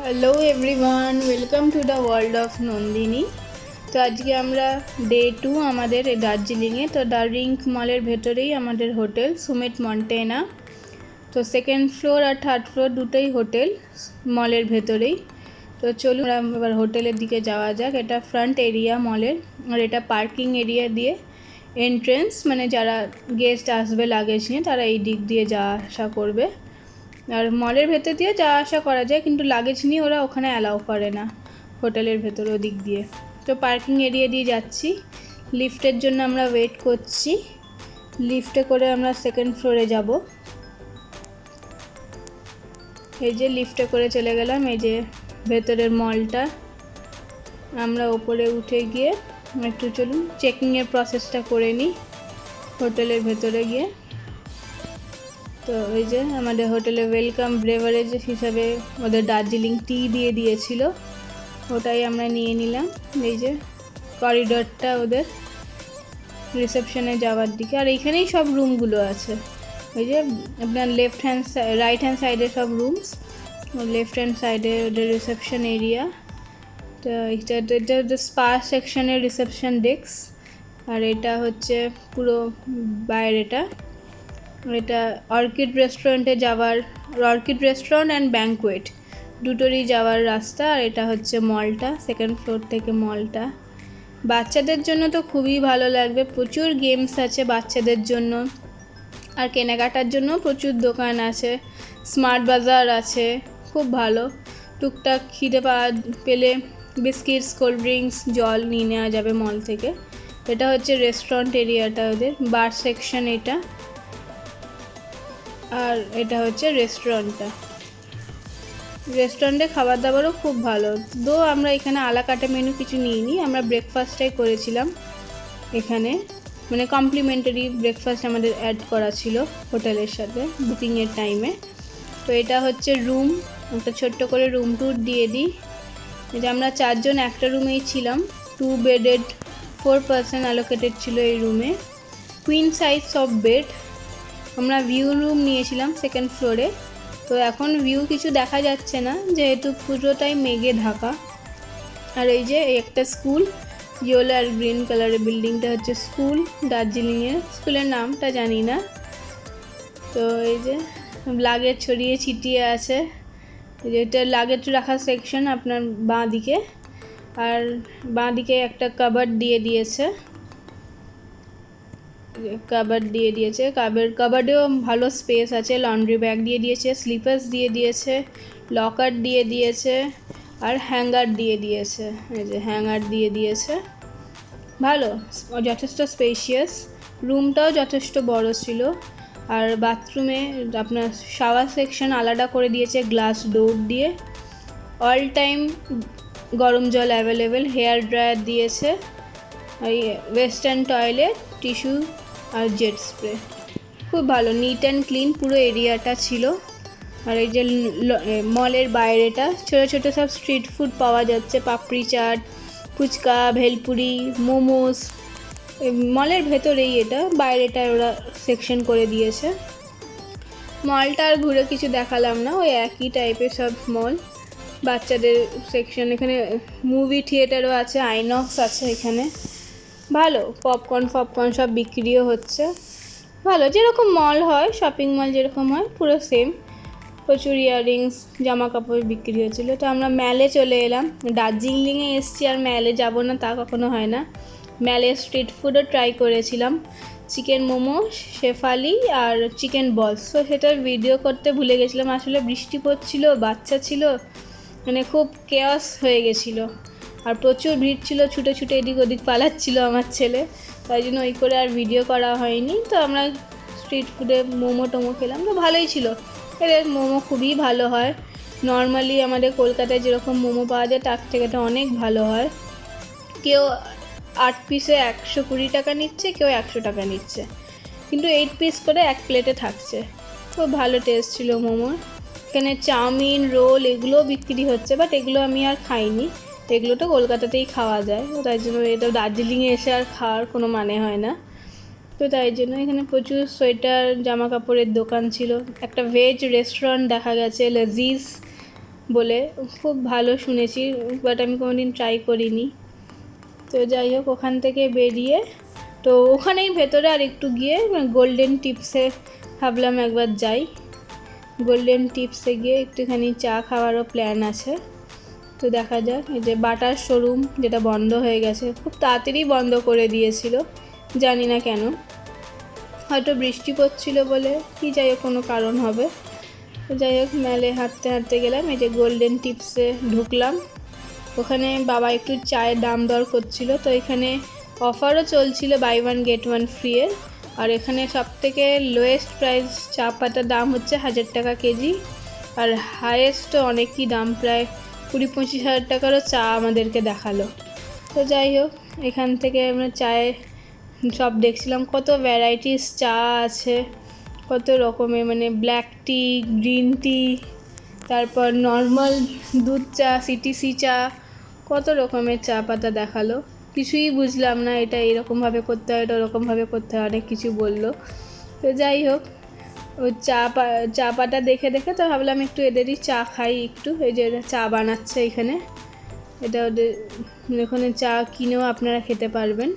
Hello everyone, welcome to the world of Nandini. তো আজকে আমরা ডে 2 আমাদের দার্জিলিংয়ে। তো দার্জিলিং মলের ভেতরেই আমাদের হোটেল সুমিট মন্টেনা। তো সেকেন্ড ফ্লোর আর থার্ড ফ্লোর দুটোই হোটেল মলের ভেতরেই। তো চলুন এবার হোটেলের দিকে যাওয়া যাক। এটা ফ্রন্ট এরিয়া মলের, আর এটা পার্কিং এরিয়া দিয়ে এন্ট্রেন্স, মানে যারা গেস্ট আসবে লাগেজ নিয়ে তারা এই দিক দিয়ে যাওয়া আসা করবে। আর মলের ভেতর দিয়ে যাওয়া আসা করা যায়, কিন্তু লাগেজ নিয়ে ওরা ওখানে অ্যালাউ করে না হোটেলের ভেতর ওদিক দিয়ে। তো পার্কিং এরিয়া দিয়ে যাচ্ছি, লিফটের জন্য আমরা ওয়েট করছি। লিফটে করে আমরা সেকেন্ড ফ্লোরে যাব। এই যে লিফটে করে চলে গেলাম, এই যে ভেতরের মলটা। আমরা ওপরে উঠে গিয়ে একটু চলুন চেকিংয়ের প্রসেসটা করে নিই হোটেলের ভেতরে গিয়ে। তো এই যে আমাদের হোটেলে ওয়েলকাম বেভারেজ হিসাবে ওদের দার্জিলিং টি দিয়ে দিয়েছিল, ওটাই আমরা নিয়ে নিলাম। এই যে করিডোরটা ওদের রিসেপশনে যাওয়ার দিকে, আর এইখানেই সব রুমগুলো আছে। ওই যে আপনার রাইট হ্যান্ড সাইডে সব রুমস, লেফট হ্যান্ড সাইডে ওদের রিসেপশন এরিয়া। তো এটা স্পা সেকশনের রিসেপশন ডেস্ক, আর এটা হচ্ছে পুরো বাইরেটা। এটা অর্কিড রেস্টুরেন্টে যাওয়ার, অর্কিড রেস্টুরেন্ট অ্যান্ড ব্যাঙ্কোয়েট দুটোরই যাওয়ার রাস্তা। আর এটা হচ্ছে মলটা, সেকেন্ড ফ্লোর থেকে মলটা। বাচ্চাদের জন্য তো খুবই ভালো লাগবে, প্রচুর গেমস আছে বাচ্চাদের জন্য, আর কেনাকাটার জন্য প্রচুর দোকান আছে, স্মার্ট বাজার আছে, খুব ভালো। টুকটাক খিদে পেলে বিস্কিটস, কোল্ড ড্রিঙ্কস, জল নিয়ে নেওয়া যাবে মল থেকে। এটা হচ্ছে রেস্টুরেন্ট এরিয়াটা, ওদের বার সেকশন এটা। আর এটা হচ্ছে রেস্টুরেন্টটা। রেস্টুরেন্টে খাবার দাবারও খুব ভালো, আমরা এখানে আলাকাটা মেনু কিছু নিইনি, আমরা ব্রেকফাস্টটাই করেছিলাম এখানে, মানে কমপ্লিমেন্টারি ব্রেকফাস্ট আমাদের অ্যাড করা ছিল হোটেলের সাথে বুকিংয়ের টাইমে। তো এটা হচ্ছে রুম, একটা ছোট্ট করে রুম ট্যুর দিয়ে দিই। যে আমরা 4 জন একটা রুমেই ছিলাম, 2 বেডেড, 4 পারসন অ্যালোকেটেড ছিল এই রুমে, কুইন সাইজ সব বেড। আমরা ভিউ রুম নিয়েছিলাম সেকেন্ড ফ্লোরে। তো এখন ভিউ কিছু দেখা যাচ্ছে না যেহেতু পুরোটাই মেঘে ঢাকা। আর এই যে একটা স্কুল, ইয়েলো আর গ্রিন কালারের বিল্ডিংটা হচ্ছে স্কুল দার্জিলিংয়ের, স্কুলের নামটা জানি না। তো এই যে লাগেজ ছড়িয়ে ছিটিয়ে আছে, এটা লাগেজ রাখার সেকশন আপনার বাঁ দিকে, আর বাঁ দিকে একটা কাবার্ড দিয়ে দিয়েছে, কাবার্ডেও ভালো স্পেস আছে, লন্ড্রি ব্যাগ দিয়ে দিয়েছে, স্লিপার্স দিয়ে দিয়েছে, লকার দিয়ে দিয়েছে, আর হ্যাঙ্গার দিয়ে দিয়েছে। এই যে হ্যাঙ্গার দিয়ে দিয়েছে, ভালো, যথেষ্ট স্পেশিয়াস। রুমটাও যথেষ্ট বড় ছিল। আর বাথরুমে আপনার শাওয়ার সেকশন আলাদা করে দিয়েছে গ্লাস ডোর দিয়ে, অল টাইম গরম জল অ্যাভেলেবেল, হেয়ার ড্রায়ার দিয়েছে, এই ওয়েস্টার্ন টয়লেট, টিস্যু আর জেট স্প্রে। খুব ভালো, নিট অ্যান্ড ক্লিন পুরো এরিয়াটা ছিল। আর এই যে মলের বাইরেটা ছোটো ছোটো সব স্ট্রিট ফুড পাওয়া যাচ্ছে, পাপড়ি চাট, ফুচকা, ভেলপুরি, মোমোস। মলের ভেতরেই এটা, বাইরেটায় ওরা সেকশন করে দিয়েছে। মলটা আর ঘুরে কিছু দেখালাম না, ওই একই টাইপের সব মল। বাচ্চাদের সেকশন, এখানে মুভি থিয়েটারও আছে, আইনক্স আছে এখানে, ভালো। পপকর্ন সব বিক্রিও হচ্ছে, ভালো, যেরকম মল হয়, শপিং মল যেরকম হয় পুরো সেম। প্রচুর ইয়াররিংস, জামা কাপড় বিক্রি হচ্ছিলো। তো আমরা ম্যালে চলে এলাম, দার্জিলিংয়ে এসছি আর ম্যালে যাব না তা কখনো হয় না। ম্যালে স্ট্রিট ফুডও ট্রাই করেছিলাম, চিকেন মোমো, শেফালি আর চিকেন বলস। তো সেটার ভিডিও করতে ভুলে গেছিলাম, আসলে বৃষ্টি পড়ছিল, বাচ্চা ছিল, মানে খুব কেয়াস হয়ে গেছিলো, আর প্রচুর ভিড় ছিল, ছুটে ছুটে এদিক ওদিক পালাচ্ছিল আমার ছেলে, তাই জন্য ওই করে আর ভিডিও করা হয়নি। তো আমরা স্ট্রিট ফুডে মোমো টোমো খেলাম, তো ভালোই ছিল। এদের মোমো খুবই ভালো হয়, নর্মালি আমাদের কলকাতায় যেরকম মোমো পাওয়া যায় তার থেকে তো অনেক ভালো হয়। কেউ 8 পিসে 120 টাকা নিচ্ছে, কেউ 100 টাকা নিচ্ছে, কিন্তু 8 পিস করে এক প্লেটে থাকছে। খুব ভালো টেস্ট ছিল মোমোর। এখানে চাউমিন, রোল এগুলোও বিক্রি হচ্ছে, বাট এগুলো আমি আর খাইনি, এগুলো তো কলকাতাতেই খাওয়া যায়, তাই জন্য এটা দার্জিলিংয়ে এসে আর খাওয়ার কোনো মানে হয় না। তো তাই জন্য এখানে প্রচুর সোয়েটার, জামা কাপড়ের দোকান ছিল। একটা ভেজ রেস্টুরেন্ট দেখা গেছে, লাজিজ, বলে খুব ভালো শুনেছি, বাট আমি কোনোদিন ট্রাই করিনি। তো যাই হোক, ওখান থেকে বেরিয়ে তো ওখানেই ভেতরে আর একটু গিয়ে গোল্ডেন টিপসে ভাবলাম একবার যাই। গোল্ডেন টিপসে গিয়ে একটুখানি চা খাওয়ারও প্ল্যান আছে। তো দেখা যাক। এই যে বাটার শোরুম, যেটা বন্ধ হয়ে গেছে, খুব তাড়াতাড়ি বন্ধ করে দিয়েছিল, জানি না কেন, হয়তো বৃষ্টি পড়ছিল বলে কি, যাই হোক কোনো কারণ হবে। তো যাই হোক, মেলে হাঁটতে হাঁটতে গেলাম, এই যে গোল্ডেন টিপসে ঢুকলাম। ওখানে বাবা একটু চায়ের দাম দর করছিল, তো এখানে অফারও চলছিল buy one get one free এর। আর এখানে সবথেকে লোয়েস্ট প্রাইস চা পাতার দাম হচ্ছে 1000 টাকা কেজি, আর হায়েস্টও অনেকই দাম, প্রায় 20-25 হাজার টাকারও চা আমাদেরকে দেখালো। তো যাই হোক, এখান থেকে আমরা চায়ের সব দেখছিলাম, কত ভ্যারাইটিস চা আছে, কত রকমের, মানে ব্ল্যাক টি, গ্রিন টি, তারপর নর্মাল দুধ চা, সিটিসি চা, কত রকমের চা পাতা দেখালো। কিছুই বুঝলাম না, এটা এরকমভাবে করতে হয়, এটা ওরকমভাবে করতে হয়, অনেক কিছু বললো। তো যাই হোক, ওই চা পাতা দেখে দেখে তো ভাবলাম একটু এদেরই চা খাই একটু। এই যে চা বানাচ্ছে এখানে, এটা ওদের এখানে চা কিনেও আপনারা খেতে পারবেন।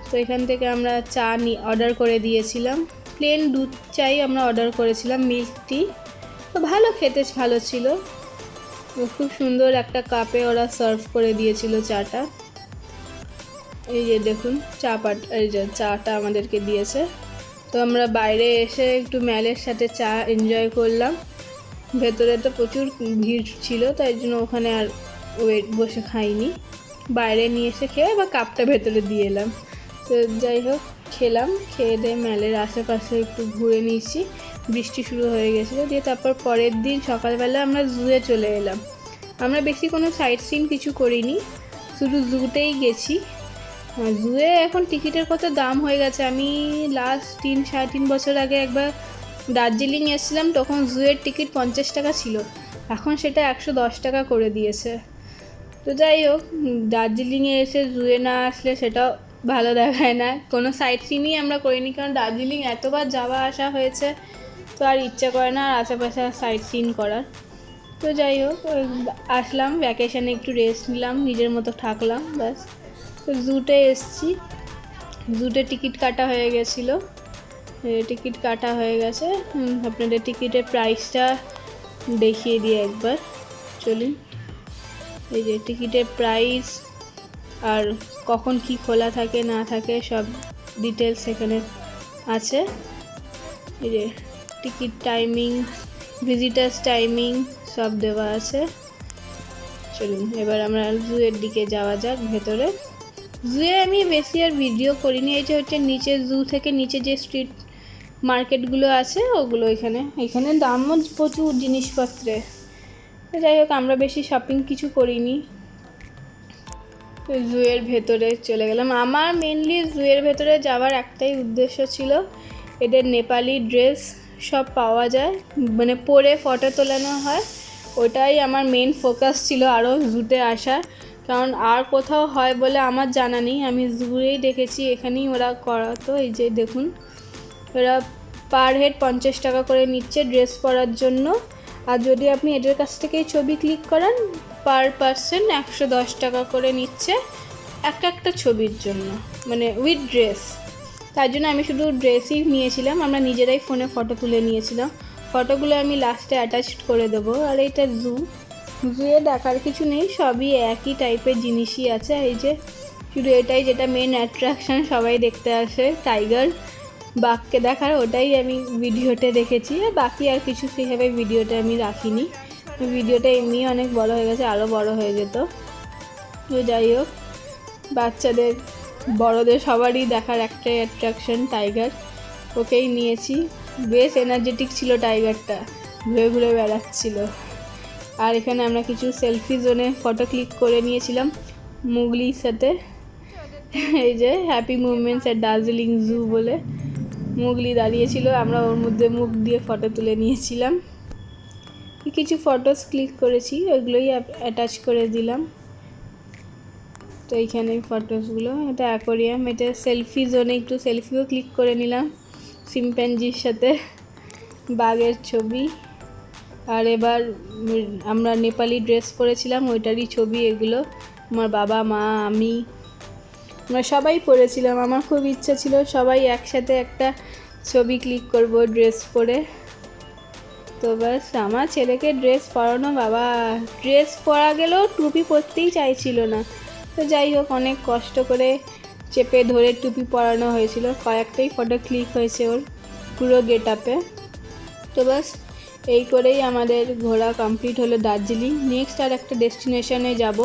তো এখান থেকে আমরা চা অর্ডার করে দিয়েছিলাম, প্লেন দুধ চাই আমরা অর্ডার করেছিলাম, মিল্ক টি। তো ভালো, খেতে ভালো ছিল, খুব সুন্দর একটা কাপে ওরা সার্ভ করে দিয়েছিল চাটা। এই যে দেখুন এই যে চাটা আমাদেরকে দিয়েছে। তো আমরা বাইরে এসে একটু ম্যালের সাথে চা এনজয় করলাম। ভেতরে তো প্রচুর ভিড় ছিল, তাই জন্য ওখানে আর বসে খাইনি, বাইরে নিয়ে এসে খেয়ে বা কাপটা ভেতরে দিয়ে এলাম। তো যাই হোক, খেলাম, খেয়ে দিয়ে ম্যালের আশেপাশে একটু ঘুরে নিয়েছি, বৃষ্টি শুরু হয়ে গেছিলো। দিয়ে তারপর পরের দিন সকালবেলা আমরা জুয়ে চলে এলাম। আমরা বেশি কোনো সাইট সিন কিছু করিনি, শুধু জুতেই গেছি। জুয়ে এখন টিকিটের কত দাম হয়ে গেছে। আমি লাস্ট 3-3.5 বছর আগে একবার দার্জিলিং এসেছিলাম, তখন জুয়ের টিকিট 50 টাকা ছিল, এখন সেটা 110 টাকা করে দিয়েছে। তো যাই হোক, দার্জিলিংয়ে এসে জুয়ে না আসলে সেটাও ভালো দেখায় না। কোনো সাইট সিনই আমরা করিনি, কারণ দার্জিলিং এতবার যাওয়া আসা হয়েছে, তো আর ইচ্ছা করে না আর আশেপাশে সাইট সিন করার। তো যাই হোক, আসলাম ভ্যাকেশানে, একটু রেস্ট নিলাম, নিজের মতো থাকলাম, ব্যাস। তো জুটে এসছি, জুটে টিকিট কাটা হয়ে গেছিলো, টিকিট কাটা হয়ে গেছে। আপনাদের টিকিটের প্রাইসটা দেখিয়ে দিই একবার, চলুন। এই যে টিকিটের প্রাইস আর কখন কি খোলা থাকে না থাকে সব ডিটেলস এখানে আছে। এই যে টিকিট টাইমিং, ভিজিটার্স টাইমিং সব দেওয়া আছে। চলুন এবার আমরা জুয়ের দিকে যাওয়া যাক ভেতরে। জুয়ে আমি বেশি আর ভিডিও করিনি, এই যে হচ্ছে নিচে, জু থেকে নিচে যে স্ট্রিট মার্কেটগুলো আছে ওগুলো, এখানে দামও প্রচুর জিনিসপত্রের। যাই হোক, আমরা বেশি শপিং কিছু করিনি। জুয়ের ভেতরে চলে গেলাম। আমার মেনলি জুয়ের ভেতরে যাওয়ার একটাই উদ্দেশ্য ছিল, এদের নেপালি ড্রেস সব পাওয়া যায়, মানে পরে ফটো তোলানো হয়, ওটাই আমার মেন ফোকাস ছিল আরও জুতে আসা, কারণ আর কোথাও হয় বলে আমার জানা নেই, আমি জুয়েই দেখেছি, এখানেই ওরা করাতো। এই যে দেখুন, ওরা পার হেড 50 টাকা করে নিচ্ছে ড্রেস পরার জন্য, আর যদি আপনি এদের কাছ থেকেই ছবি ক্লিক করান পার পার্সন 110 টাকা করে নিচ্ছে একটা ছবির জন্য, মানে উইথ ড্রেস। তার জন্য আমি শুধু ড্রেসই নিয়েছিলাম, আমরা নিজেরাই ফোনে ফটো তুলে নিয়েছিলাম, ফটোগুলো আমি লাস্টে অ্যাটাচ করে দেবো। আর এইটা জুয়ে দেখার কিছু নেই, সবই একই টাইপের জিনিসই আছে। এই যে শুধু এটাই যেটা মেন অ্যাট্রাকশান, সবাই দেখতে আসে টাইগার, বাঘকে দেখার, ওটাই আমি ভিডিওতে দেখেছি, বাকি আর কিছু সেভাবে ভিডিওতে আমি রাখিনি, ভিডিওটা এমনি অনেক বড় হয়ে গেছে, আরও বড় হয়ে যেত। তো যাই হোক, বাচ্চাদের বড়দের সবারই দেখার একটাই অ্যাট্রাকশন টাইগার, ওকেই নিয়েছি। বেশ এনার্জেটিক ছিল টাইগারটা, ঘুরে ঘুরে বেড়াচ্ছিল। আর এখানে আমরা কিছু সেলফি জোনে ফটো ক্লিক করে নিয়েছিলাম মুগলির সাথে। এই যে হ্যাপি মুভমেন্টস অ্যাট দার্জিলিং জু বলে মুগলি দাঁড়িয়েছিল, আমরা ওর মধ্যে মুখ দিয়ে ফটো তুলে নিয়েছিলাম। কিছু ফটোস ক্লিক করেছি, ওইগুলোই অ্যাটাচ করে দিলাম। তো এইখানে ফটোসগুলো, এটা অ্যাকোরিয়াম, এটা সেলফি জোনে একটু সেলফিও ক্লিক করে নিলাম, শিম্প্যাঞ্জির সাথে বাঘের ছবি। আর এবার আমরা নেপালি ড্রেস পরেছিলাম, ওইটারই ছবি এগুলো। আমার বাবা, মা, আমি, আমরা সবাই পরেছিলাম। আমার খুব ইচ্ছা ছিল সবাই একসাথে একটা ছবি ক্লিক করব ড্রেস পরে। তো ব্যাস, আমার ছেলেকে ড্রেস পরানো, বাবা ড্রেস পরা গেলেও টুপি পরতেই চাইছিল না। তো যাই হোক, অনেক কষ্ট করে চেপে ধরে টুপি পরানো হয়েছিল। কয়েকটাই ফটো ক্লিক হয়েছে ওর পুরো গেট আপে। তো ব্যাস, এই করেই আমাদের ঘোরা কমপ্লিট হলো দার্জিলিং। নেক্সট আর একটা ডেস্টিনেশনে যাব,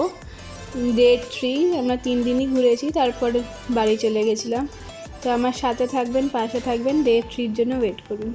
ডে 3। আমরা 3 দিনই ঘুরেছি, তারপর বাড়ি চলে গেছিলাম। তো আমার সাথে থাকবেন, পাশে থাকবেন, ডে 3-র জন্য ওয়েট করুন।